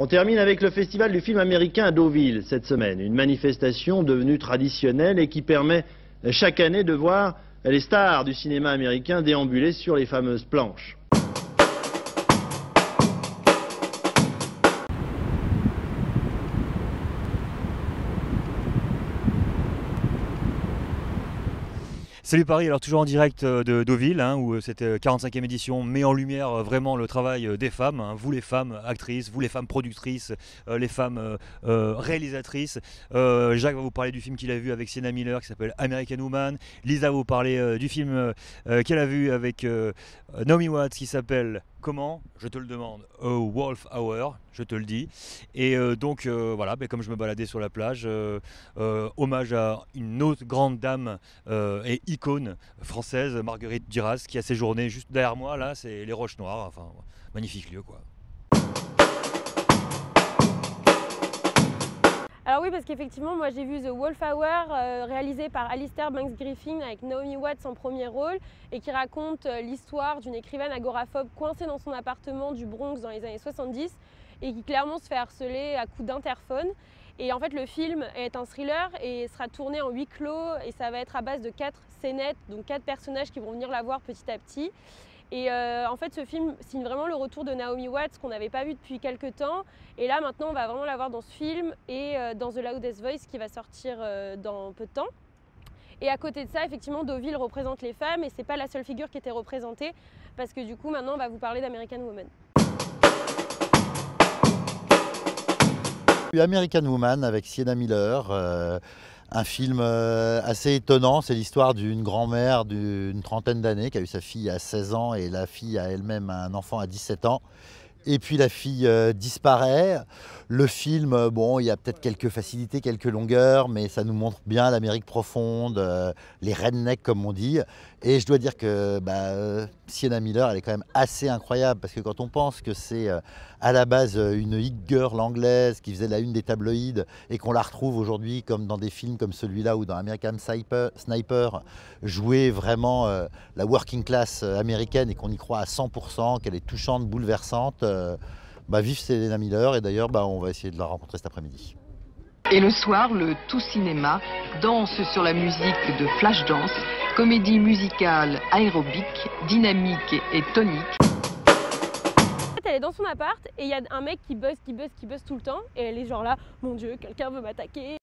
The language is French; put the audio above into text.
On termine avec le festival du film américain à Deauville cette semaine, une manifestation devenue traditionnelle et qui permet chaque année de voir les stars du cinéma américain déambuler sur les fameuses planches. Salut Paris, alors toujours en direct de Deauville, où cette 45e édition met en lumière vraiment le travail des femmes, vous les femmes actrices, vous les femmes productrices, les femmes réalisatrices. Jacques va vous parler du film qu'il a vu avec Sienna Miller qui s'appelle American Woman. Lisa va vous parler du film qu'elle a vu avec Naomi Watts qui s'appelle comment? Je te le demande, A Wolf Hour, je te le dis. Et donc voilà, comme je me baladais sur la plage, hommage à une autre grande dame et icône française, Marguerite Duras, qui a séjourné juste derrière moi, là, c'est les Roches Noires, enfin, magnifique lieu quoi. Alors oui, parce qu'effectivement, moi j'ai vu The Wolf Hour, réalisé par Alistair Banks-Griffin avec Naomi Watts en premier rôle et qui raconte l'histoire d'une écrivaine agoraphobe coincée dans son appartement du Bronx dans les années 70 et qui clairement se fait harceler à coups d'interphone. Et en fait, le film est un thriller et sera tourné en huis clos et ça va être à base de 4 scénettes, donc 4 personnages qui vont venir la voir petit à petit. Et en fait, ce film signe vraiment le retour de Naomi Watts qu'on n'avait pas vu depuis quelques temps. Et là, maintenant, on va vraiment la voir dans ce film et dans The Loudest Voice qui va sortir dans peu de temps. Et à côté de ça, effectivement, Deauville représente les femmes et c'est pas la seule figure qui était représentée parce que du coup, maintenant, on va vous parler d'American Woman. American Woman avec Sienna Miller. Un film assez étonnant, c'est l'histoire d'une grand-mère d'une trentaine d'années qui a eu sa fille à 16 ans et la fille a elle-même un enfant à 17 ans. Et puis la fille disparaît. Le film, bon, il y a peut-être quelques facilités, quelques longueurs, mais ça nous montre bien l'Amérique profonde, les rednecks comme on dit. Et je dois dire que Sienna Miller, elle est quand même assez incroyable parce que quand on pense que c'est à la base une hit girl anglaise qui faisait la une des tabloïds et qu'on la retrouve aujourd'hui comme dans des films comme celui-là ou dans American Sniper, jouer vraiment la working class américaine et qu'on y croit à 100%, qu'elle est touchante, bouleversante. Vive Sienna Miller et d'ailleurs on va essayer de la rencontrer cet après-midi. Et le soir, le tout cinéma danse sur la musique de Flashdance, comédie musicale aérobique, dynamique et tonique. Elle est dans son appart et il y a un mec qui buzz tout le temps et elle est genre là, mon Dieu, quelqu'un veut m'attaquer.